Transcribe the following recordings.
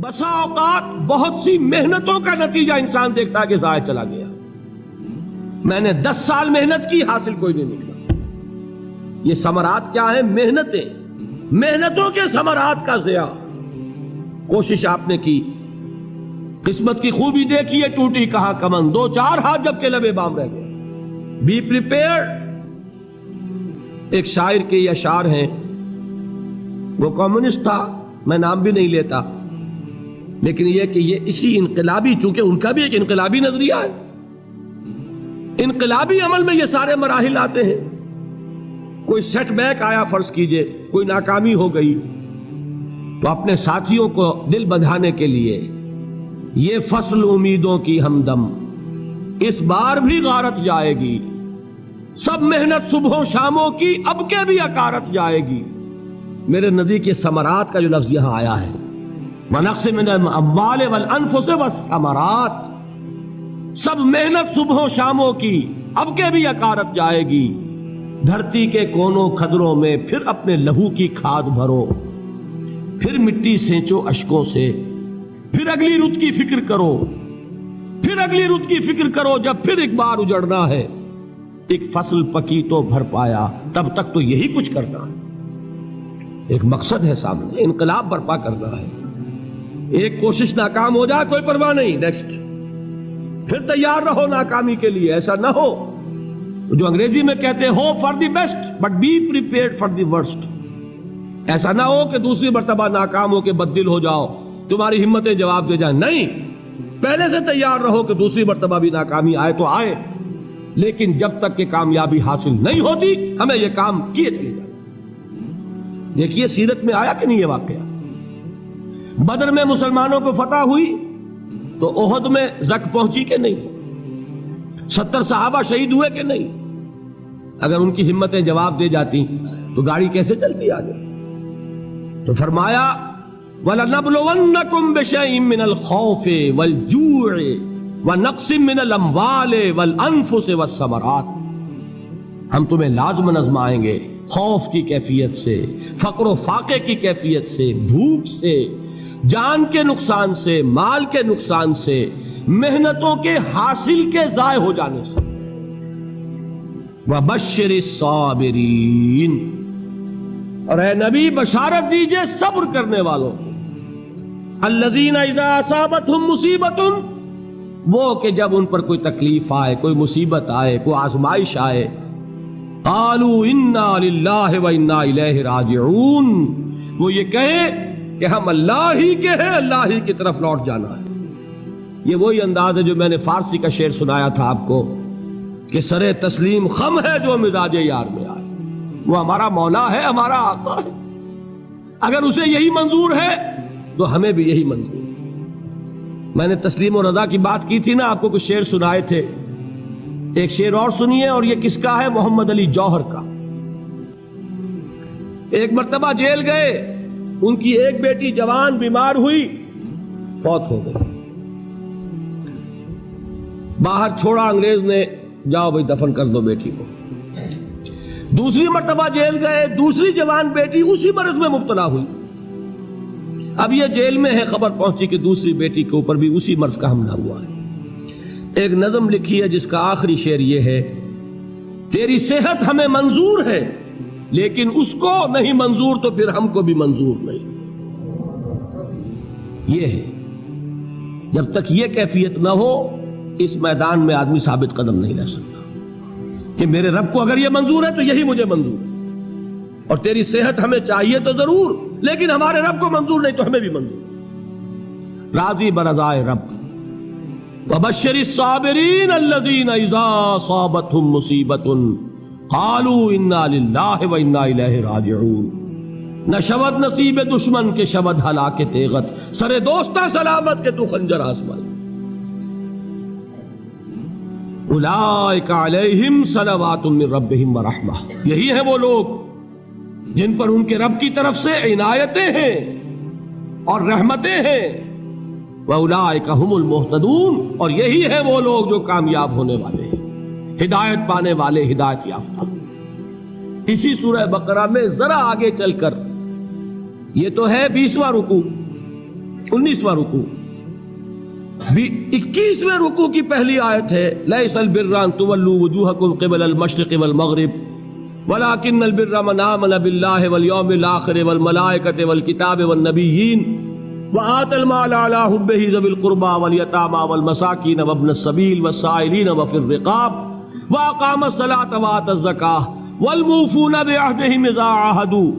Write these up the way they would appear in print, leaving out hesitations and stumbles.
بسا اوقات بہت سی محنتوں کا نتیجہ انسان دیکھتا ہے کہ ضائع چلا گیا. میں نے 10 سال محنت کی، حاصل کوئی نہیں نکلا. یہ ثمرات کیا ہیں؟ محنتیں، محنتوں کے ثمرات کا ضیاع. کوشش آپ نے کی، قسمت کی خوبی دیکھی ہے، ٹوٹی کہاں کمن، 2-4 ہاتھ جب کے لبے بام رہ گئے. Be prepared. ایک شاعر کے یہ اشعار ہیں، وہ کمیونسٹ تھا، میں نام بھی نہیں لیتا، لیکن یہ کہ یہ اسی انقلابی، چونکہ ان کا بھی ایک انقلابی نظریہ ہے، انقلابی عمل میں یہ سارے مراحل آتے ہیں. کوئی سیٹ بیک آیا، فرض کیجئے کوئی ناکامی ہو گئی، تو اپنے ساتھیوں کو دل بندھانے کے لیے یہ فصل امیدوں کی ہمدم اس بار بھی غارت جائے گی، سب محنت صبحوں شاموں کی اب کے بھی اکارت جائے گی. میرے نبی کے ثمرات کا جو لفظ یہاں آیا ہے، وَنَقْصٍ مِّنَ الْأَمْوَالِ وَالْأَنفُسِ وَالثَّمَرَاتِ، سب محنت صبحوں شاموں کی اب کے بھی اکارت جائے گی. دھرتی کے کونوں کھدروں میں پھر اپنے لہو کی کھاد بھرو، پھر مٹی سینچو اشکوں سے، پھر اگلی رت کی فکر کرو، پھر اگلی رت کی فکر کرو، جب پھر ایک بار اجڑنا ہے. ایک فصل پکی تو بھر پایا، تب تک تو یہی کچھ کرنا ہے. ایک مقصد ہے سامنے، انقلاب برپا کرنا ہے. ایک کوشش ناکام ہو جائے کوئی پرواہ نہیں، نیکسٹ. پھر تیار رہو ناکامی کے لیے. ایسا نہ ہو جو انگریزی میں کہتے ہیں hope for the best but be prepared for the worst. ایسا نہ ہو کہ دوسری مرتبہ ناکام ہو کے بددل ہو جاؤ، تمہاری ہمتیں جواب دے جائیں. نہیں، پہلے سے تیار رہو کہ دوسری مرتبہ بھی ناکامی آئے تو آئے، لیکن جب تک کہ کامیابی حاصل نہیں ہوتی ہمیں یہ کام کیے چلے جائیں. دیکھیے سیرت میں آیا کہ نہیں یہ واقعہ. بدر میں مسلمانوں کو فتح ہوئی تو احد میں زک پہنچی کہ نہیں؟ 70 صحابہ شہید ہوئے کہ نہیں؟ اگر ان کی ہمتیں جواب دے جاتی تو گاڑی کیسے چلتی آگے؟ تو فرمایا وَلَنَبْلُوَنَّكُمْ بِشَيْءٍ مِّنَ الْخَوْفِ وَالْجُوعِ وَنَقْصٍ مِّنَ الْأَمْوَالِ وَالْأَنفُسِ وَالثَّمَرَاتِ. ہم تمہیں لازم آزمائیں گے، خوف کی کیفیت سے، فقر و فاقے کی کیفیت سے، بھوک سے، جان کے نقصان سے، مال کے نقصان سے، محنتوں کے حاصل کے ضائع ہو جانے سے. وَبَشِّرِ الصَّابِرِينَ، اور اے نبی بشارت دیجئے صبر کرنے والوں کو. الَّذِينَ إِذَا أَصَابَتْهُمْ مُصِيبَةٌ، وہ کہ جب ان پر کوئی تکلیف آئے، کوئی مصیبت آئے، کوئی آزمائش آئے، قالوا انا للہ وانا الیہ راجعون، وہ یہ کہیں کہ ہم اللہ ہی کے ہیں، اللہ ہی کی طرف لوٹ جانا ہے. یہ وہی انداز ہے جو میں نے فارسی کا شعر سنایا تھا آپ کو کہ سرے تسلیم خم ہے جو مزاج یار میں آئے. وہ ہمارا مولا ہے، ہمارا آقا ہے، اگر اسے یہی منظور ہے تو ہمیں بھی یہی منظور ہے. میں نے تسلیم و رضا کی بات کی تھی نا، آپ کو کچھ شعر سنائے تھے. ایک شعر اور سنیے، اور یہ کس کا ہے؟ محمد علی جوہر کا. ایک مرتبہ جیل گئے، ان کی ایک بیٹی جوان بیمار ہوئی، فوت ہو گئی. باہر چھوڑا انگریز نے، جاؤ بھائی دفن کر دو بیٹی کو. دوسری مرتبہ جیل گئے، دوسری جوان بیٹی اسی مرض میں مبتلا ہوئی. اب یہ جیل میں ہے، خبر پہنچی کہ دوسری بیٹی کے اوپر بھی اسی مرض کا حملہ ہوا ہے. ایک نظم لکھی ہے جس کا آخری شعر یہ ہے، تیری صحت ہمیں منظور ہے لیکن اس کو نہیں منظور تو پھر ہم کو بھی منظور نہیں. یہ ہے، جب تک یہ کیفیت نہ ہو اس میدان میں آدمی ثابت قدم نہیں رہ سکتا کہ میرے رب کو اگر یہ منظور ہے تو یہی مجھے منظور ہے، اور تیری صحت ہمیں چاہیے تو ضرور، لیکن ہمارے رب کو منظور نہیں تو ہمیں بھی منظور. راضی برضائے رب. وَبَشِّرِ الصَّابِرِينَ الَّذِينَ إِذَا أَصَابَتْهُمْ مُصِيبَةٌ قَالُوا إِنَّا لِلَّهِ وَإِنَّا إِلَيْهِ رَاجِعُونَ. نہ شود نصیب دشمن کے شود ہلاک تیغت، سر دوستہ سلامت کے تو خنجر آزمائے. اولئک علیہم صلوات من ربہم ورحمہ، یہی ہیں وہ لوگ جن پر ان کے رب کی طرف سے عنایتیں ہیں اور رحمتیں ہیں. وَأُولَئِكَ هُمُ الْمُهْتَدُونَ، اور یہی ہے وہ لوگ جو کامیاب ہونے والے ہیں، ہدایت پانے والے، ہدایت یافتہ. اسی سورہ بقرہ میں ذرا آگے چل کر، یہ تو ہے 20واں رکوع، 19واں رکوع. 21ویں رکوع کی پہلی آیت ہے لیس البر ان تولوا وجوہکم قبل المشرق والمغرب ولکن البر من آمن باللہ والیوم الآخر والملائکۃ والکتاب والنبیین وآتى المال على حبه ذوي القربى واليتامى والمساكين وابن السبيل والسائلين وفي الرقاب وأقام الصلاة وآتى الزكاة والموفون بعهدهم إذا عاهدوا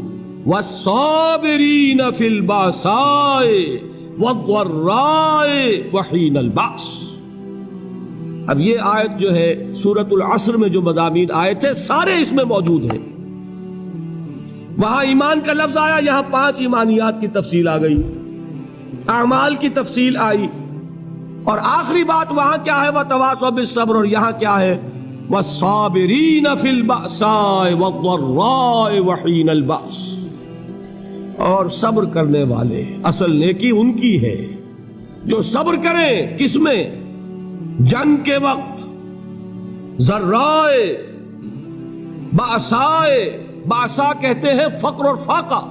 والصابرين في البأساء والضراء وحين البأس. اب یہ آیت جو ہے سورۃ العصر میں جو مضامین آئے تھے سارے اس میں موجود ہیں. وہاں ایمان کا لفظ آیا، یہاں 5 ایمانیات کی تفصیل آ گئی، اعمال کی تفصیل آئی، اور آخری بات وہاں کیا ہے وتواصوا بالصبر، اور یہاں کیا ہے والصابرین فی البأساء والضراء وحین البأس. اور صبر کرنے والے، اصل نیکی ان کی ہے جو صبر کریں. کس میں؟ جنگ کے وقت. ضرائے، بأسائے، بأسا کہتے ہیں فقر اور فاقہ.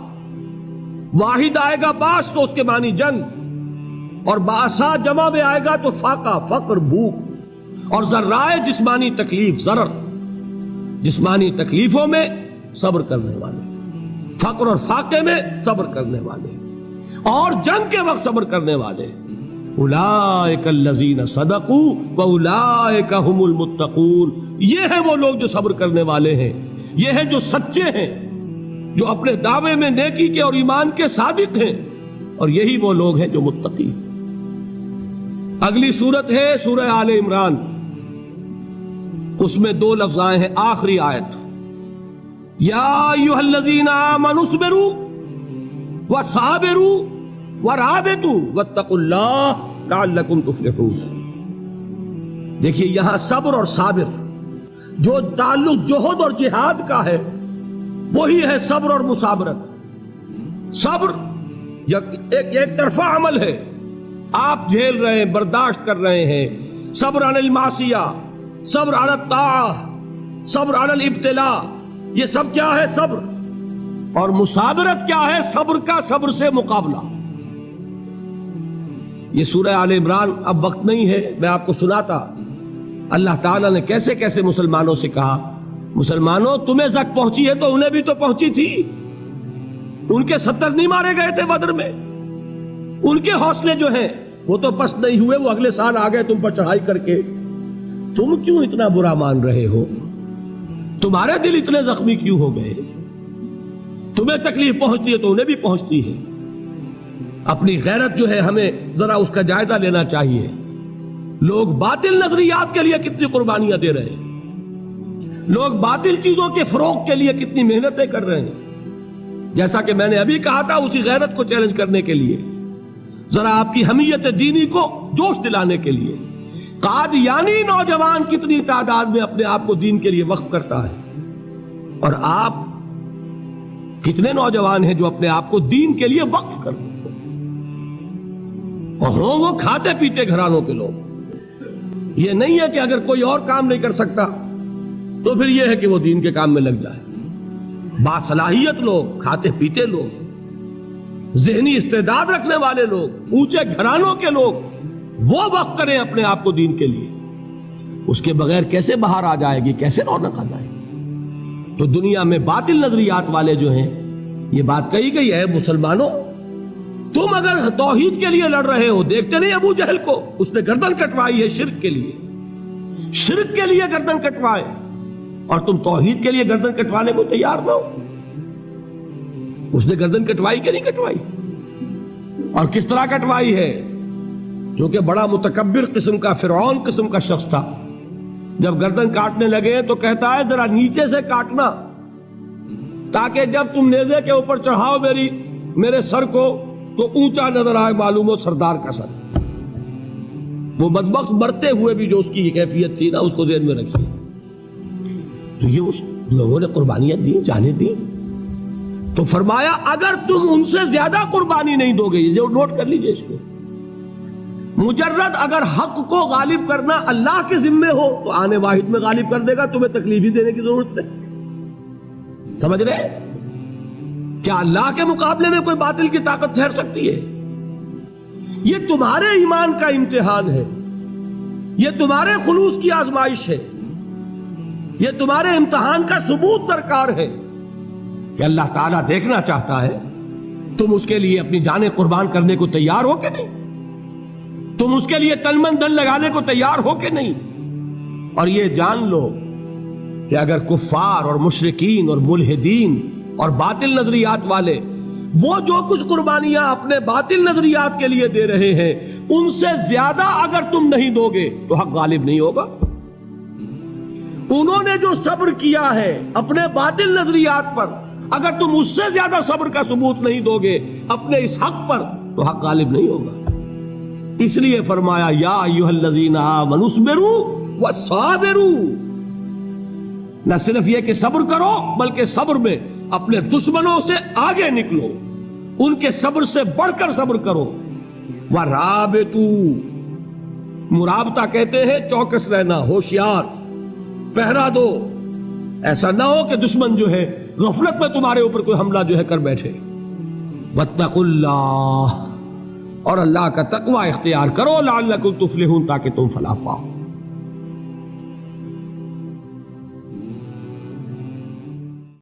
واحد آئے گا باس تو اس کے معنی جنگ، اور باسا جمع میں آئے گا تو فاقہ، فقر، بھوک. اور ذرائع جسمانی تکلیف، ضرر، جسمانی تکلیفوں میں صبر کرنے والے، فقر اور فاقے میں صبر کرنے والے، اور جنگ کے وقت صبر کرنے والے. اولئک الذین صدقوا واولئک هم المتقون. یہ ہیں وہ لوگ جو صبر کرنے والے ہیں، یہ ہیں جو سچے ہیں، جو اپنے دعوے میں نیکی کے اور ایمان کے صادق ہیں، اور یہی وہ لوگ ہیں جو متقی. اگلی سورت ہے سورہ آل عمران، اس میں 2 لفظ آئے ہیں. آخری آیت یا ایھا الذین آمنوا اصبروا وصابروا ورابطوا واتقوا اللہ لعلکم تفلحون. دیکھیے یہاں صبر اور صابر جو تعلق جہد اور جہاد کا ہے وہی ہے صبر اور مصابرت. صبر ایک طرفہ عمل ہے، آپ جھیل رہے ہیں، برداشت کر رہے ہیں. صبر علی المعصیہ، صبر علی الطاعہ، صبر علی الابتلاء، یہ سب کیا ہے؟ صبر. اور مصابرت کیا ہے؟ صبر کا صبر سے مقابلہ. یہ سورہ آل عمران، اب وقت نہیں ہے میں آپ کو سناتا اللہ تعالیٰ نے کیسے کیسے مسلمانوں سے کہا مسلمانوں تمہیں زک پہنچی ہے تو انہیں بھی تو پہنچی تھی. ان کے 70 نہیں مارے گئے تھے بدر میں؟ ان کے حوصلے جو ہیں وہ تو پست نہیں ہوئے، وہ اگلے سال آ گئے تم پر چڑھائی کر کے. تم کیوں اتنا برا مان رہے ہو؟ تمہارے دل اتنے زخمی کیوں ہو گئے؟ تمہیں تکلیف پہنچتی ہے تو انہیں بھی پہنچتی ہے. اپنی غیرت جو ہے ہمیں ذرا اس کا جائزہ لینا چاہیے. لوگ باطل نظریات کے لیے کتنی قربانیاں دے رہے ہیں، لوگ باطل چیزوں کے فروغ کے لیے کتنی محنتیں کر رہے ہیں. جیسا کہ میں نے ابھی کہا تھا، اسی غیرت کو چیلنج کرنے کے لیے، ذرا آپ کی حمیت دینی کو جوش دلانے کے لیے، قادیانی نوجوان کتنی تعداد میں اپنے آپ کو دین کے لیے وقف کرتا ہے، اور آپ کتنے نوجوان ہیں جو اپنے آپ کو دین کے لیے وقف کرتے ہیں، اور ہوں وہ کھاتے پیتے گھرانوں کے لوگ. یہ نہیں ہے کہ اگر کوئی اور کام نہیں کر سکتا تو پھر یہ ہے کہ وہ دین کے کام میں لگ جائے. باصلاحیت لوگ، کھاتے پیتے لوگ، ذہنی استعداد رکھنے والے لوگ، اونچے گھرانوں کے لوگ وہ وقف کریں اپنے آپ کو دین کے لیے. اس کے بغیر کیسے باہر آ جائے گی، کیسے رونق آ جائے گی؟ تو دنیا میں باطل نظریات والے جو ہیں یہ بات کہی گئی ہے مسلمانوں تم اگر توحید کے لیے لڑ رہے ہو، دیکھتے نہیں ابو جہل کو، اس نے گردن کٹوائی ہے شرک کے لیے، شرک کے لیے گردن کٹوائے، اور تم توحید کے لیے گردن کٹوانے کو تیار نہ ہو. اس نے گردن کٹوائی کہ نہیں کٹوائی؟ اور کس طرح کٹوائی ہے؟ جو کہ بڑا متکبر قسم کا، فرعون قسم کا شخص تھا. جب گردن کاٹنے لگے تو کہتا ہے ذرا نیچے سے کاٹنا تاکہ جب تم نیزے کے اوپر چڑھاؤ میرے سر کو تو اونچا نظر آئے، معلوم ہو سردار کا سر. وہ بدبخت مرتے ہوئے بھی جو اس کی کیفیت تھی نا، اس کو ذہن میں رکھیے. تو یہ اس لوگوں نے قربانیاں دی، جانیں دی. تو فرمایا اگر تم ان سے زیادہ قربانی نہیں دو گے، جو نوٹ کر لیجئے اس کو، مجرد اگر حق کو غالب کرنا اللہ کے ذمے ہو تو آنے واحد میں غالب کر دے گا، تمہیں تکلیف ہی دینے کی ضرورت نہیں. سمجھ رہے؟ کیا اللہ کے مقابلے میں کوئی باطل کی طاقت ٹھہر سکتی ہے؟ یہ تمہارے ایمان کا امتحان ہے، یہ تمہارے خلوص کی آزمائش ہے، یہ تمہارے امتحان کا ثبوت درکار ہے کہ اللہ تعالیٰ دیکھنا چاہتا ہے تم اس کے لیے اپنی جانیں قربان کرنے کو تیار ہو کہ نہیں، تم اس کے لیے تن من دھن لگانے کو تیار ہو کہ نہیں۔ اور یہ جان لو کہ اگر کفار اور مشرکین اور ملحدین اور باطل نظریات والے وہ جو کچھ قربانیاں اپنے باطل نظریات کے لیے دے رہے ہیں ان سے زیادہ اگر تم نہیں دو گے تو حق غالب نہیں ہوگا۔ انہوں نے جو صبر کیا ہے اپنے باطل نظریات پر، اگر تم اس سے زیادہ صبر کا ثبوت نہیں دو گے اپنے اس حق پر تو حق غالب نہیں ہوگا۔ اس لیے فرمایا یا ایھا الذین آمنوا اصبروا وصابروا، نہ صرف یہ کہ صبر کرو بلکہ صبر میں اپنے دشمنوں سے آگے نکلو، ان کے صبر سے بڑھ کر صبر کرو۔ وَرَابِطُوا، مرابطہ کہتے ہیں چوکس رہنا، ہوشیار، پہرا دو، ایسا نہ ہو کہ دشمن جو ہے غفلت میں تمہارے اوپر کوئی حملہ جو ہے کر بیٹھے۔ وَاتَّقُوا اللَّهَ، اور اللہ کا تقوی اختیار کرو، لعلکم تفلحون، تاکہ تم فلاح پاؤ۔